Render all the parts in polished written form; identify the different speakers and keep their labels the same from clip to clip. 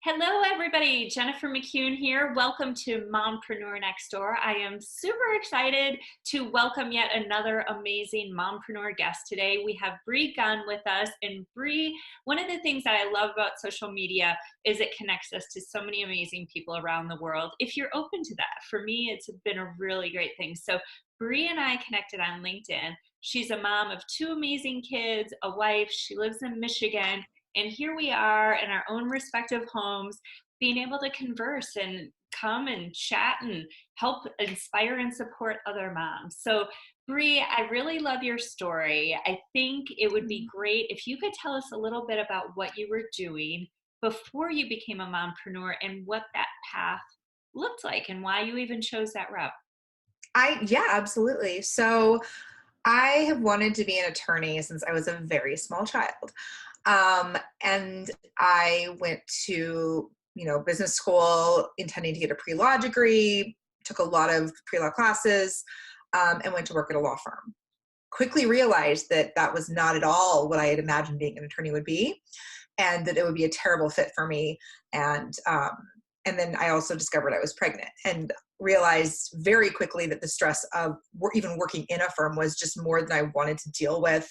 Speaker 1: Hello, everybody. Jennifer McCune here. Welcome to Mompreneur Next Door. I am super excited to welcome yet another amazing mompreneur guest today. We have Brea Gunn with us. And Brea, one of the things that I love about social media is it connects us to so many amazing people around the world. If you're open to that, for me, it's been a really great thing. So Brea and I connected on LinkedIn. She's a mom of two amazing kids, a wife. She lives in Michigan. And here we are in our own respective homes, being able to converse and come and chat and help inspire and support other moms. So, Brea, I really love your story. I think it would be great if you could tell us a little bit about what you were doing before you became a mompreneur and what that path looked like and why you even chose that route.
Speaker 2: Yeah, absolutely. So I have wanted to be an attorney since I was a very small child. And I went to, business school intending to get a pre-law degree, took a lot of pre-law classes, and went to work at a law firm. Quickly realized that that was not at all what I had imagined being an attorney would be, and that it would be a terrible fit for me. And then I also discovered I was pregnant and realized very quickly that the stress of even working in a firm was just more than I wanted to deal with,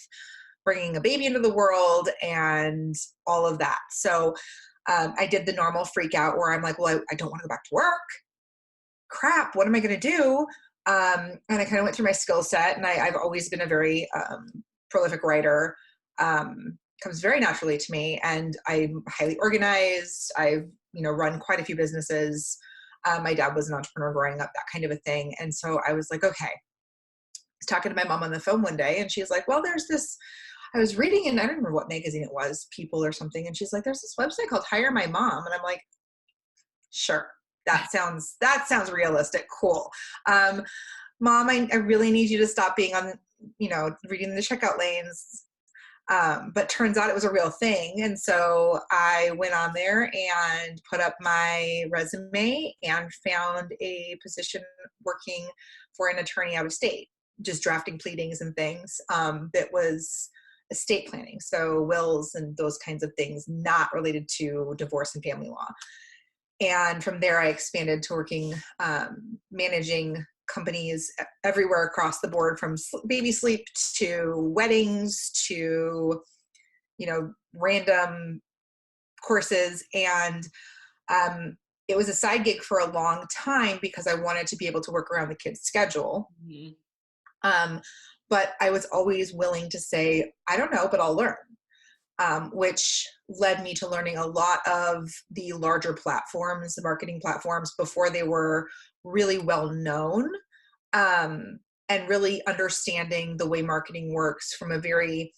Speaker 2: bringing a baby into the world and all of that. So I did the normal freak out where I'm like, well, I don't want to go back to work. Crap, what am I going to do? And I kind of went through my skill set, and I've always been a very prolific writer. Comes very naturally to me, and I'm highly organized. I've run quite a few businesses. My dad was an entrepreneur growing up, that kind of a thing. And so I was like, okay. I was talking to my mom on the phone one day, and she's like, well, there's this, I was reading, and I don't remember what magazine it was, People or something. And she's like, there's this website called Hire My Mom. And I'm like, sure. That sounds realistic. Cool. Mom, I really need you to stop being on, reading the checkout lanes. But turns out it was a real thing. And so I went on there and put up my resume and found a position working for an attorney out of state, just drafting pleadings and things. That was estate planning. So wills and those kinds of things, not related to divorce and family law. And from there, I expanded to working, managing companies everywhere across the board, from baby sleep to weddings to, random courses. And it was a side gig for a long time because I wanted to be able to work around the kids' schedule. Mm-hmm. But I was always willing to say, I don't know, but I'll learn. Which led me to learning a lot of the larger platforms, the marketing platforms, before they were really well known, and really understanding the way marketing works from a very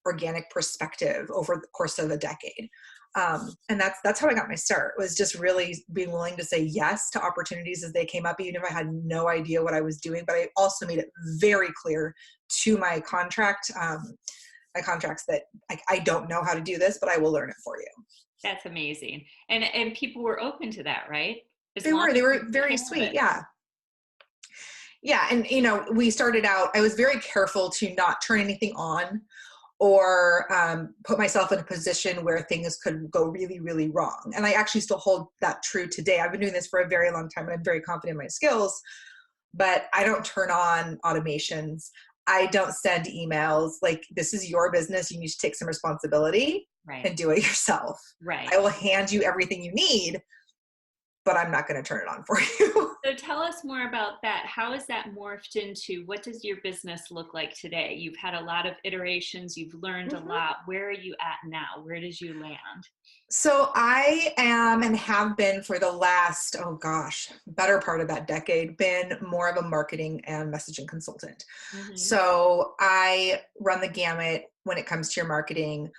Speaker 2: organic perspective over the course of a decade. And that's how I got my start, was just really being willing to say yes to opportunities as they came up, even if I had no idea what I was doing. But I also made it very clear to my contracts that I don't know how to do this, but I will learn it for you.
Speaker 1: That's amazing. And people were open to that, right?
Speaker 2: They were very sweet. Yeah. Yeah. And, we started out, I was very careful to not turn anything on or put myself in a position where things could go really, really wrong. And I actually still hold that true today. I've been doing this for a very long time, and I'm very confident in my skills, but I don't turn on automations. I don't send emails. Like, this is your business. You need to take some responsibility, right, and do it yourself.
Speaker 1: Right.
Speaker 2: I will hand you everything you need, but I'm not going to turn it on for you.
Speaker 1: So tell us more about that. How is that morphed into, what does your business look like today? You've had a lot of iterations. You've learned a lot. Where are you at now? Where did you land?
Speaker 2: So I am, and have been for the last, better part of that decade, been more of a marketing and messaging consultant. Mm-hmm. So I run the gamut when it comes to your marketing,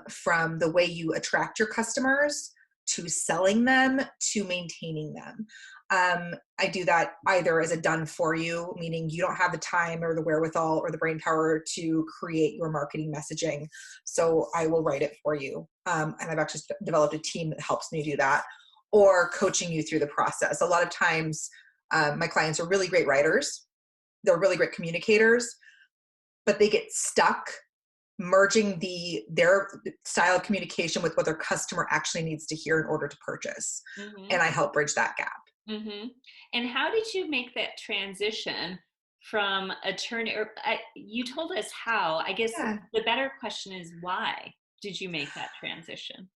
Speaker 2: from the way you attract your customers, to selling them, to maintaining them. I do that either as a done for you, meaning you don't have the time or the wherewithal or the brain power to create your marketing messaging. So I will write it for you. And I've actually developed a team that helps me do that, or coaching you through the process. A lot of times, my clients are really great writers. They're really great communicators, but they get stuck merging their style of communication with what their customer actually needs to hear in order to purchase.
Speaker 1: Mm-hmm.
Speaker 2: And I help bridge that gap.
Speaker 1: Mm-hmm. And how did you make that transition from attorney, or you told us how, I guess
Speaker 2: Yeah.
Speaker 1: the better question is why did you make that transition?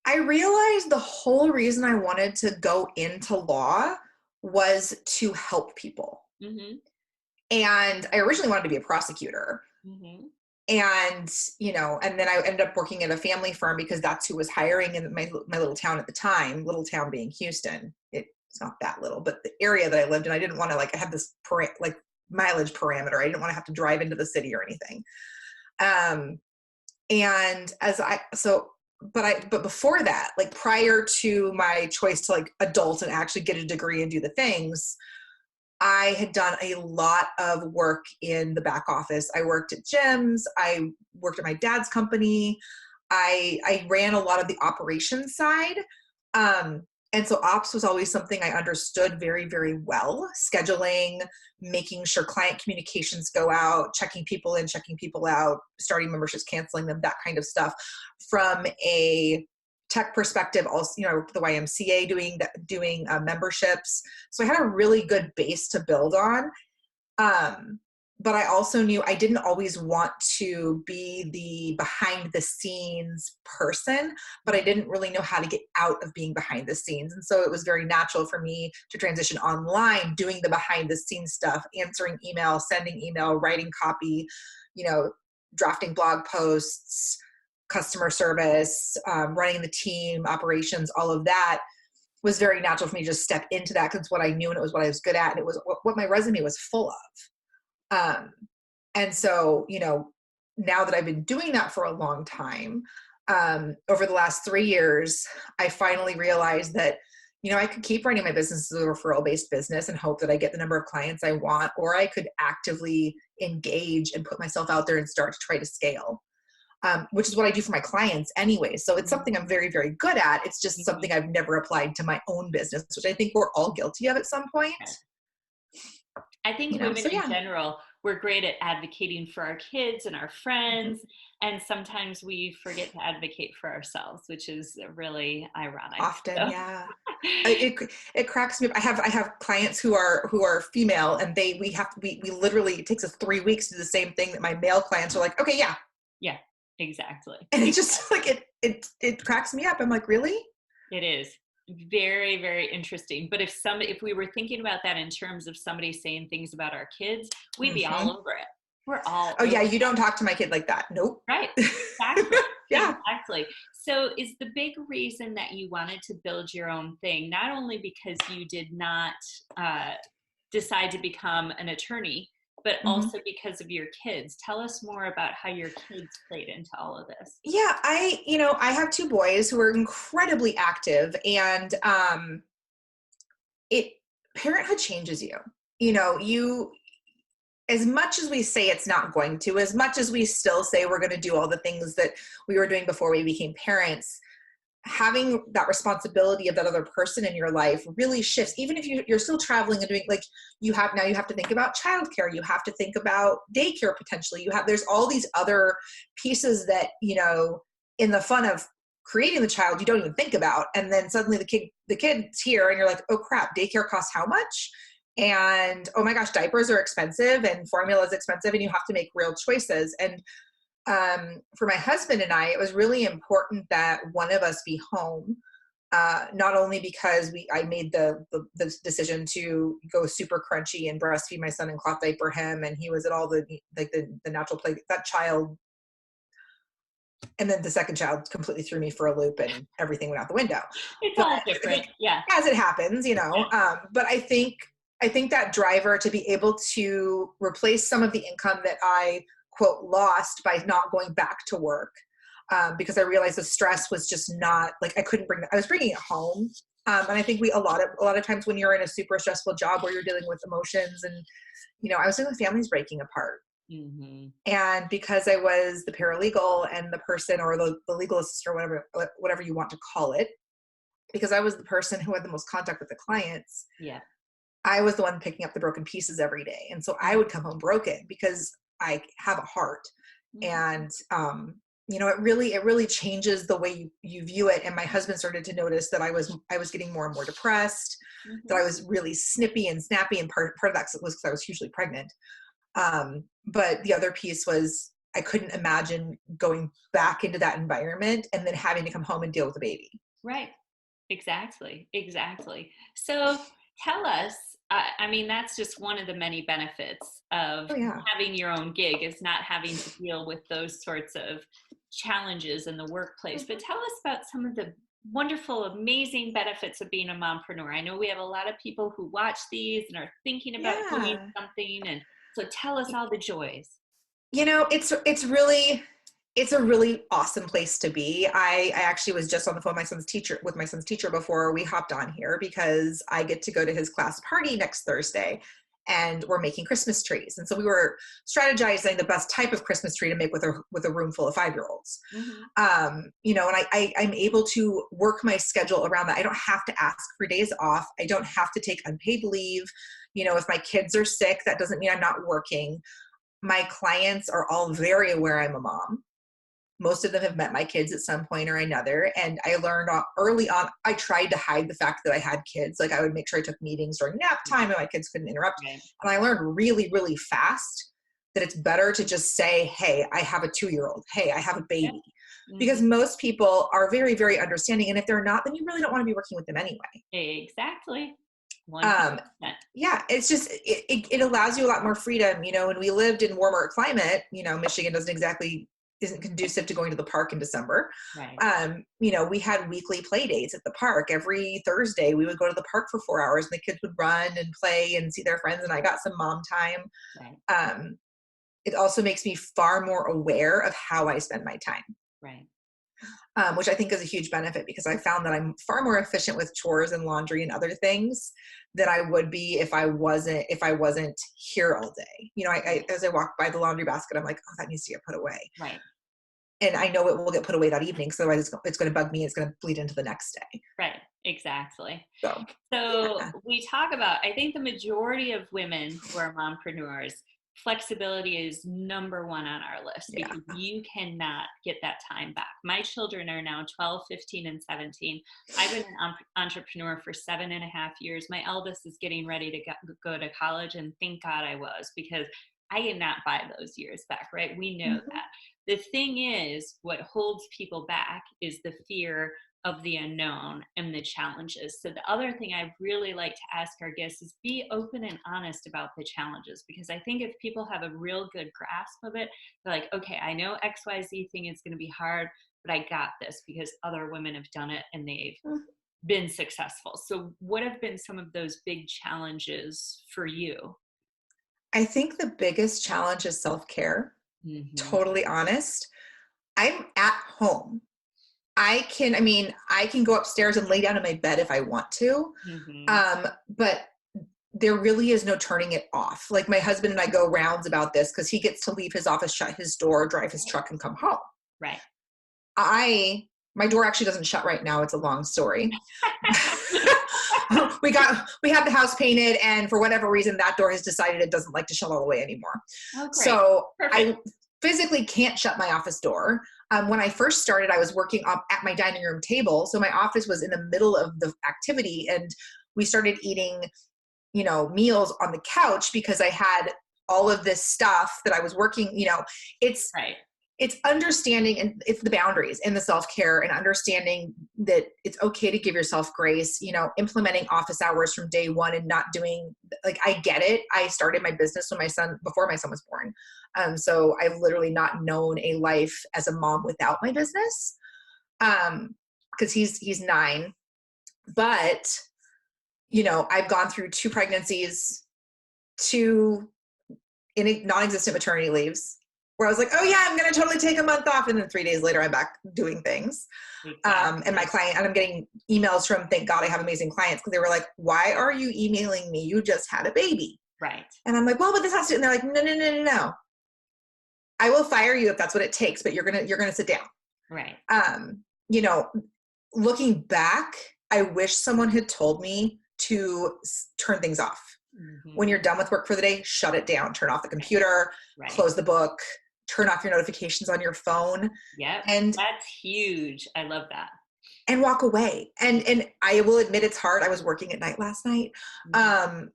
Speaker 2: I realized the whole reason I wanted to go into law was to help people.
Speaker 1: Mm-hmm.
Speaker 2: And I originally wanted to be a prosecutor.
Speaker 1: Mm-hmm.
Speaker 2: And, and then I ended up working at a family firm because that's who was hiring in my little town at the time, little town being Houston. It's not that little, but the area that I lived in, I didn't want to I had this mileage parameter. I didn't want to have to drive into the city or anything. And but before that, prior to my choice to adult and actually get a degree and do the things, I had done a lot of work in the back office. I worked at gyms. I worked at my dad's company. I ran a lot of the operations side. And so ops was always something I understood very, very well. Scheduling, making sure client communications go out, checking people in, checking people out, starting memberships, canceling them, that kind of stuff. From a tech perspective, also, the YMCA doing memberships. So I had a really good base to build on. But I also knew I didn't always want to be the behind the scenes person, but I didn't really know how to get out of being behind the scenes. And so it was very natural for me to transition online, doing the behind the scenes stuff, answering email, sending email, writing copy, drafting blog posts, customer service, running the team, operations, all of that was very natural for me to just step into that because it's what I knew and it was what I was good at. And it was what my resume was full of. And so, now that I've been doing that for a long time, over the last 3 years, I finally realized that, I could keep running my business as a referral-based business and hope that I get the number of clients I want, or I could actively engage and put myself out there and start to try to scale, which is what I do for my clients anyway. So it's something I'm very, very good at. It's just something I've never applied to my own business, which I think we're all guilty of at some point.
Speaker 1: I think women in
Speaker 2: yeah.
Speaker 1: general, we're great at advocating for our kids and our friends, and sometimes we forget to advocate for ourselves, which is really ironic.
Speaker 2: Often,
Speaker 1: So.
Speaker 2: yeah. It cracks me up. I have clients who are female, and we literally, it takes us 3 weeks to do the same thing that my male clients are like, okay, yeah.
Speaker 1: Yeah, exactly.
Speaker 2: And it just it cracks me up. I'm like, really?
Speaker 1: It is very, very interesting. But if we were thinking about that in terms of somebody saying things about our kids, we'd be all over it. We're all
Speaker 2: oh yeah, you don't talk to my kid like that. Nope.
Speaker 1: Right. Exactly.
Speaker 2: Yeah.
Speaker 1: Exactly. So is the big reason that you wanted to build your own thing, not only because you did not decide to become an attorney, but also because of your kids? Tell us more about how your kids played into all of this.
Speaker 2: Yeah, I have 2 boys who are incredibly active, and parenthood changes you. You, as much as we say it's not going to, as much as we still say we're going to do all the things that we were doing before we became parents, having that responsibility of that other person in your life really shifts. Even if you're still traveling and doing, you have to think about childcare, you have to think about daycare potentially, there's all these other pieces that, in the fun of creating the child, you don't even think about. And then suddenly the kid's here and you're like, oh crap, daycare costs how much? And oh my gosh, diapers are expensive and formula is expensive, and you have to make real choices. And for my husband and I, it was really important that one of us be home, not only because I made the decision to go super crunchy and breastfeed my son and cloth diaper him, and he was at all the natural play, that child. And then the second child completely threw me for a loop and everything went out the window.
Speaker 1: It's all different. Yeah.
Speaker 2: As it happens, but I think that driver to be able to replace some of the income that I quote lost by not going back to work, because I realized the stress was just not I was bringing it home. And I think a lot of times when you're in a super stressful job where you're dealing with emotions and, I was dealing with families breaking apart. And because I was the paralegal and the person, or the legal assistant, or whatever you want to call it, because I was the person who had the most contact with the clients.
Speaker 1: Yeah.
Speaker 2: I was the one picking up the broken pieces every day. And so I would come home broken because I have a heart
Speaker 1: Mhm.
Speaker 2: And, it really changes the way you view it. And my husband started to notice that I was getting more and more depressed, that I
Speaker 1: Mhm.
Speaker 2: was really snippy and snappy. And part of that was because I was hugely pregnant. But the other piece was I couldn't imagine going back into that environment and then having to come home and deal with a baby.
Speaker 1: Right. Exactly. Exactly. So tell us, I mean, that's just one of the many benefits of
Speaker 2: Oh yeah.
Speaker 1: having your own gig is not having to deal with those sorts of challenges in the workplace. But
Speaker 2: Mhm.
Speaker 1: tell us about some of the wonderful, amazing benefits of being a mompreneur. I know we have a lot of people who watch these and are thinking about doing
Speaker 2: Yeah.
Speaker 1: something. And so tell us all the joys.
Speaker 2: It's a really awesome place to be. I actually was just on the phone with my son's teacher before we hopped on here, because I get to go to his class party next Thursday, and we're making Christmas trees. And so we were strategizing the best type of Christmas tree to make with a room full of 5-year-olds.
Speaker 1: Hmm.
Speaker 2: And I'm able to work my schedule around that. I don't have to ask for days off. I don't have to take unpaid leave. If my kids are sick, that doesn't mean I'm not working. My clients are all very aware I'm a mom. Most of them have met my kids at some point or another. And I learned early on, I tried to hide the fact that I had kids. Like, I would make sure I took meetings during nap time and my kids couldn't interrupt.
Speaker 1: Right.
Speaker 2: And I learned really, really fast that it's better to just say, hey, I have a 2-year-old. Hey, I have a
Speaker 1: Yeah.
Speaker 2: baby. Because
Speaker 1: Hmm.
Speaker 2: most people are very, very understanding. And if they're not, then you really don't want to be working with them anyway.
Speaker 1: Exactly.
Speaker 2: Um,
Speaker 1: 100%.
Speaker 2: yeah, it's just, it allows you a lot more freedom. When we lived in warmer climate, Michigan isn't conducive to going to the park in December.
Speaker 1: Right.
Speaker 2: We had weekly play dates at the park. Every Thursday we would go to the park for 4 hours, and the kids would run and play and see their friends. And I got some mom time.
Speaker 1: Right.
Speaker 2: Um, it also makes me far more aware of how I spend my time.
Speaker 1: Right.
Speaker 2: Which I think is a huge benefit, because I found that I'm far more efficient with chores and laundry and other things than I would be if I wasn't here all day. As I walk by the laundry basket, I'm like, oh, that needs to get put away.
Speaker 1: Right.
Speaker 2: And I know it will get put away that evening. So otherwise it's going to bug me. It's going to bleed into the next day.
Speaker 1: Right. Exactly.
Speaker 2: So
Speaker 1: So
Speaker 2: yeah,
Speaker 1: we talk about, I think the majority of women who are mompreneurs, flexibility is number one on our list
Speaker 2: yeah.
Speaker 1: because you cannot get that time back. My children are now 12, 15, and 17. I've been an entrepreneur for 7.5 years. My eldest is getting ready to go to college, and thank God I was, because I did not buy those years back, right? We know
Speaker 2: Mhm.
Speaker 1: that. The thing is, what holds people back is the fear of the unknown and the challenges. So the other thing I really like to ask our guests is be open and honest about the challenges, because I think if people have a real good grasp of it, they're like, okay, I know XYZ thing is going to be hard, but I got this because other women have done it and they've been successful. So what have been some of those big challenges for you?
Speaker 2: I think the biggest challenge is self-care.
Speaker 1: Hmm.
Speaker 2: Totally honest. I'm at home. I can go upstairs and lay down in my bed if I want to.
Speaker 1: Hmm.
Speaker 2: But there really is no turning it off. Like, my husband and I go rounds about this because he gets to leave his office, shut his door, drive his truck, and come home.
Speaker 1: Right.
Speaker 2: My door actually doesn't shut right now. It's a long story. We have the house painted, and for whatever reason, that door has decided it doesn't like to shut all the way anymore.
Speaker 1: Oh, great.
Speaker 2: So
Speaker 1: Perfect.
Speaker 2: I physically can't shut my office door. When I first started, I was working up at my dining room table. So my office was in the middle of the activity, and we started eating, meals on the couch because I had all of this stuff that I was working, it's,
Speaker 1: Right.
Speaker 2: it's understanding, and it's the boundaries and the self-care, and understanding that it's okay to give yourself grace, implementing office hours from day one, and not doing, like, I get it. I started my business before my son was born. So I've literally not known a life as a mom without my business. Cause he's 9, but I've gone through 2 pregnancies, 2 non-existent maternity leaves, where I was like, oh yeah, I'm going to totally take a month off. And then 3 days later, I'm back doing things. And
Speaker 1: Exactly.
Speaker 2: I'm getting emails from, thank God I have amazing clients, because they were like, why are you emailing me? You just had a baby.
Speaker 1: Right.
Speaker 2: And I'm like, well, but this has to, and they're like, no, no, no, no, no. I will fire you if that's what it takes, but you're going to sit down.
Speaker 1: Right.
Speaker 2: Um, you know, Looking back, I wish someone had told me to turn things off. When
Speaker 1: Hmm.
Speaker 2: you're done with work for the day, shut it down, turn off the computer,
Speaker 1: Right.
Speaker 2: close the book, turn off your notifications on your phone
Speaker 1: Yep.
Speaker 2: and
Speaker 1: That's huge. I love that.
Speaker 2: walk away. And I will admit it's hard. I was working at night last night.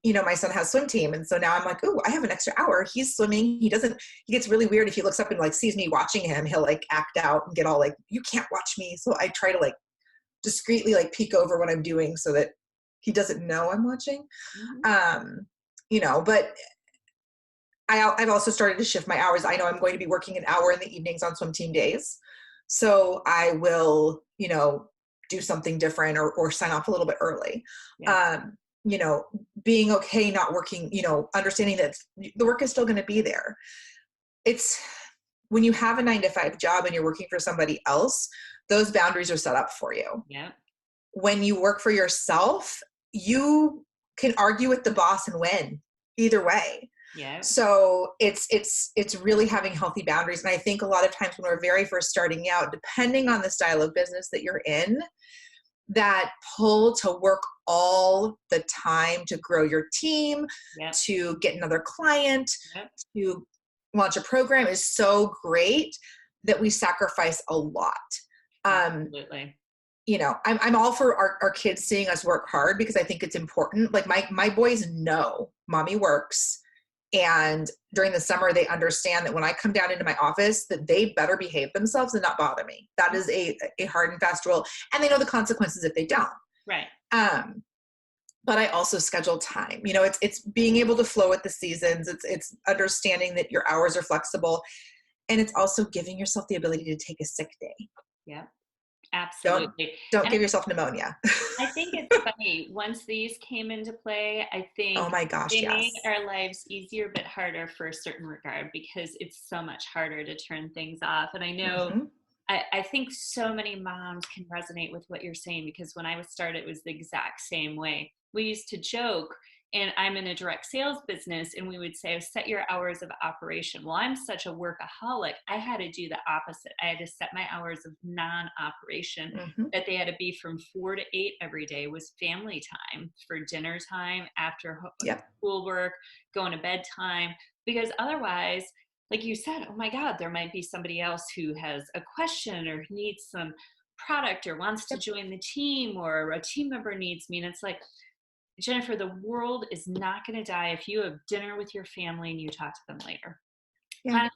Speaker 2: You know, my son has swim team. And so now I'm like, oh, I have an extra hour. He's swimming. He gets really weird. If he looks up and like sees me watching him, he'll like act out and get all like, you can't watch me. So I try to like discreetly like peek over what I'm doing so that he doesn't know I'm watching. You know, but I've also started to shift my hours. I know I'm going to be working an hour in the evenings on swim team days. So I will, you know, do something different or sign off a little bit early.
Speaker 1: Yeah.
Speaker 2: You know, being okay not working, you know, understanding that the work is still going to be there. It's when you have a 9-to-5 job and you're working for somebody else, those boundaries are set up for you.
Speaker 1: Yeah.
Speaker 2: When you work for yourself, you can argue with the boss and win either way.
Speaker 1: Yeah.
Speaker 2: So it's really having healthy boundaries. And I think a lot of times when we're very first starting out, depending on the style of business that you're in, that pull to work all the time to grow your team, to get another client, to launch a program is so great that we sacrifice a lot.
Speaker 1: Absolutely.
Speaker 2: You know, I'm all for our kids seeing us work hard because I think it's important. Like my boys know mommy works. And during the summer, they understand that when I come down into my office, that they better behave themselves and not bother me. That is a hard and fast rule. And they know the consequences if they don't.
Speaker 1: Right.
Speaker 2: But I also schedule time. You know, it's being able to flow with the seasons. It's understanding that your hours are flexible. And it's also giving yourself the ability to take a sick day.
Speaker 1: Yeah. Absolutely.
Speaker 2: Don't give yourself pneumonia.
Speaker 1: I think it's funny. Once these came into play, I think
Speaker 2: oh my gosh,
Speaker 1: they
Speaker 2: yes.
Speaker 1: made our lives easier but harder for a certain regard because it's so much harder to turn things off. And I know, I think so many moms can resonate with what you're saying because when I was started, it was the exact same way. We used to joke, and I'm in a direct sales business, and we would say, set your hours of operation. Well, I'm such a workaholic. I had to do the opposite. I had to set my hours of non-operation that they had to be from 4 to 8 every day was family time for dinner time, after schoolwork, going to bed time, because otherwise, like you said, oh my God, there might be somebody else who has a question or needs some product or wants to join the team, or a team member needs me. And it's like, Jennifer, the world is not going to die if you have dinner with your family and you talk to them later.
Speaker 2: Yeah.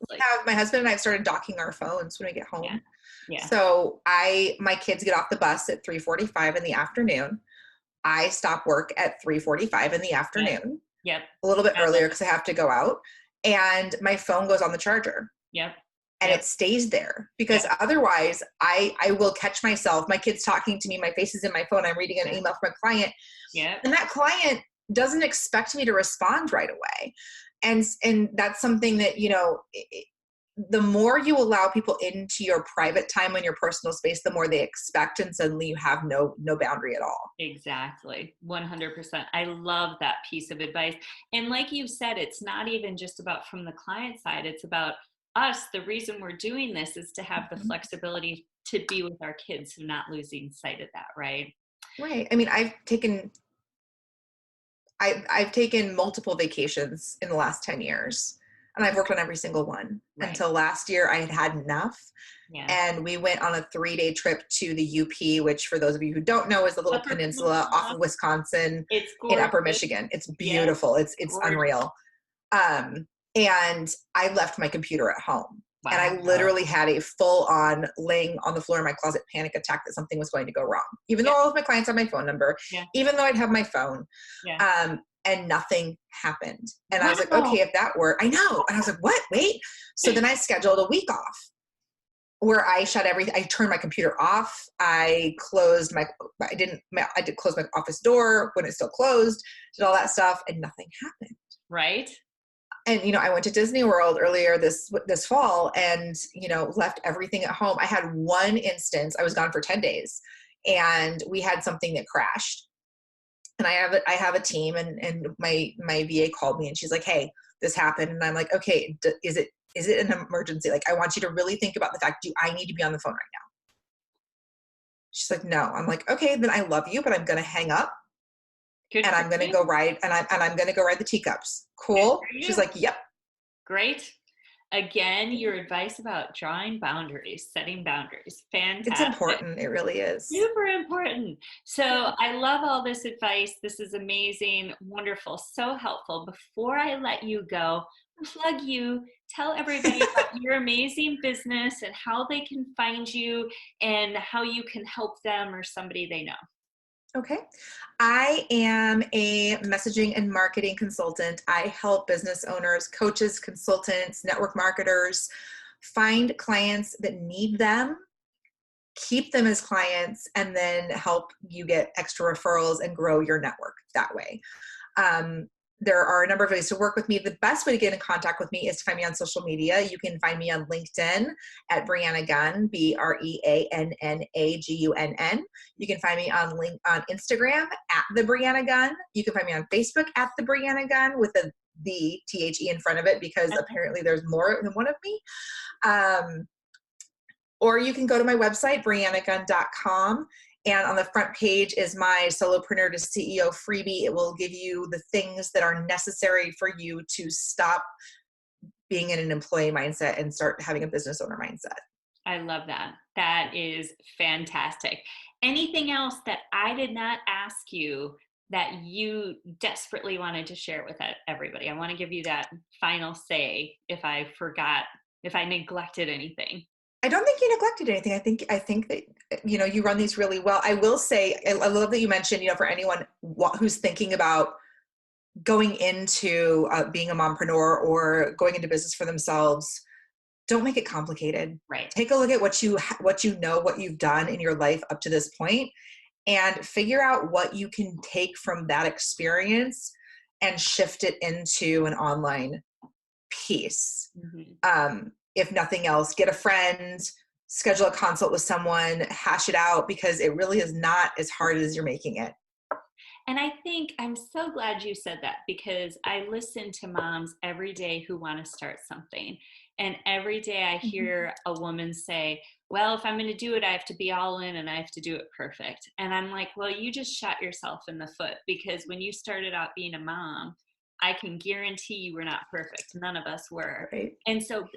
Speaker 2: My husband and I have started docking our phones when we get home.
Speaker 1: Yeah.
Speaker 2: So my kids get off the bus at 3:45 in the afternoon. I stop work at 3:45 in the afternoon.
Speaker 1: Yep.
Speaker 2: A little bit earlier because I have to go out. And my phone goes on the charger.
Speaker 1: Yep.
Speaker 2: And it stays there because otherwise I will catch myself, my kid's talking to me, my face is in my phone, I'm reading an email from a client. And that client doesn't expect me to respond right away. And that's something that, you know, the more you allow people into your private time and your personal space, the more they expect, and suddenly you have no boundary at all.
Speaker 1: Exactly. 100%. I love that piece of advice. And like you said, it's not even just about from the client side, it's about us. The reason we're doing this is to have the flexibility to be with our kids, so not losing sight of that, right?
Speaker 2: Right. I mean, I've taken multiple vacations in the last 10 years. And I've worked on every single one until last year. I had enough. And we went on a 3-day trip to the UP, which for those of you who don't know is a little peninsula off of Wisconsin in Upper Michigan. It's beautiful. It's unreal. And I left my computer at home. Wow. And I literally had a full-on laying on the floor in my closet panic attack that something was going to go wrong. Even though all of my clients have my phone number, even though I'd have my phone. And nothing happened. And I was like, okay, if that were, I know. And I was like, what? Wait. So then I scheduled a week off where I shut everything. I turned my computer off. I closed I did close my office door when it still closed, did all that stuff, and nothing happened.
Speaker 1: Right.
Speaker 2: And, you know, I went to Disney World earlier this fall and, you know, left everything at home. I had one instance, I was gone for 10 days and we had something that crashed. And I have a team and my VA called me and she's like, hey, this happened. And I'm like, okay, is it an emergency? Like, I want you to really think about the fact, do I need to be on the phone right now? She's like, no. I'm like, okay, then I love you, but I'm going to hang up. And I'm going to go ride and I'm going to go ride the teacups. Cool. She's like, yep.
Speaker 1: Great. Again, your advice about drawing boundaries, setting boundaries,
Speaker 2: It's
Speaker 1: fantastic.
Speaker 2: important. It really is.
Speaker 1: Super important. So I love all this advice. This is amazing, wonderful, so helpful. Before I let you go, plug you, tell everybody about your amazing business and how they can find you and how you can help them or somebody they know.
Speaker 2: Okay. I am a messaging and marketing consultant. I help business owners, coaches, consultants, network marketers find clients that need them, keep them as clients, and then help you get extra referrals and grow your network that way. Um, there are a number of ways to work with me. The best way to get in contact with me is to find me on social media. You can find me on LinkedIn at Brea Gunn, BreAnnaGunn. You can find me on Instagram at the Brea Gunn. You can find me on Facebook at the Brea Gunn with the THE in front of it because apparently there's more than one of me. Or you can go to my website, breannagunn.com. And on the front page is my Solopreneur to CEO freebie. It will give you the things that are necessary for you to stop being in an employee mindset and start having a business owner mindset.
Speaker 1: I love that. That is fantastic. Anything else that I did not ask you that you desperately wanted to share with everybody? I want to give you that final say if I forgot, if I neglected anything.
Speaker 2: I don't think you neglected anything. I think that, you run these really well. I will say, I love that you mentioned, for anyone who's thinking about going into being a mompreneur or going into business for themselves, don't make it complicated.
Speaker 1: Right.
Speaker 2: Take a look at what you've done in your life up to this point, and figure out what you can take from that experience and shift it into an online piece.
Speaker 1: Mm-hmm.
Speaker 2: If nothing else, get a friend, schedule a consult with someone, hash it out, because it really is not as hard as you're making it.
Speaker 1: And I think I'm so glad you said that, because I listen to moms every day who want to start something. And every day I hear a woman say, well, if I'm going to do it, I have to be all in and I have to do it perfect. And I'm like, well, you just shot yourself in the foot, because when you started out being a mom, I can guarantee you were not perfect. None of us were.
Speaker 2: Right.
Speaker 1: And so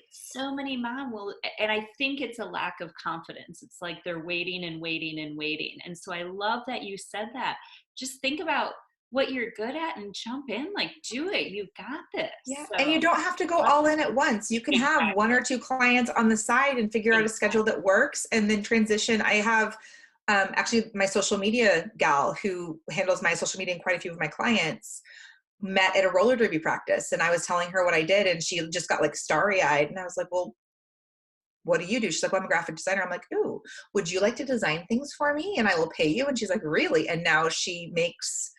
Speaker 1: many mom will, and I think it's a lack of confidence. It's like they're waiting and waiting and waiting. And so I love that you said that. Just think about what you're good at and jump in, like do it. You got this.
Speaker 2: Yeah.
Speaker 1: So,
Speaker 2: And you don't have to go all in at once. You can have one or two clients on the side and figure out a schedule that works, and then transition. I have actually my social media gal who handles my social media and quite a few of my clients met at a roller derby practice, and I was telling her what I did, and she just got like starry-eyed, and I was like, well, what do you do? She's like, well, I'm a graphic designer. I'm like, ooh, would you like to design things for me and I will pay you? And she's like, really? And now she makes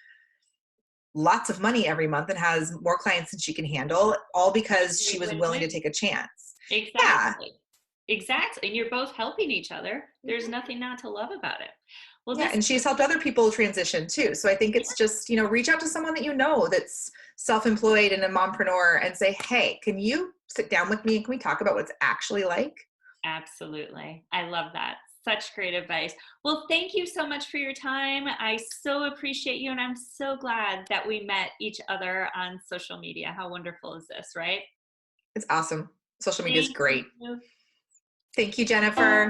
Speaker 2: lots of money every month and has more clients than she can handle, all because she was willing to take a chance.
Speaker 1: Exactly.
Speaker 2: Yeah.
Speaker 1: Exactly. And you're both helping each other. There's nothing not to love about it. Well,
Speaker 2: Yeah, and she's helped other people transition too. So I think it's just, reach out to someone that that's self-employed and a mompreneur and say, hey, can you sit down with me and can we talk about what it's actually like?
Speaker 1: Absolutely. I love that. Such great advice. Well, thank you so much for your time. I so appreciate you, and I'm so glad that we met each other on social media. How wonderful is this, right?
Speaker 2: It's awesome. Social media is
Speaker 1: Thank
Speaker 2: great.
Speaker 1: you.
Speaker 2: Thank you, Jennifer.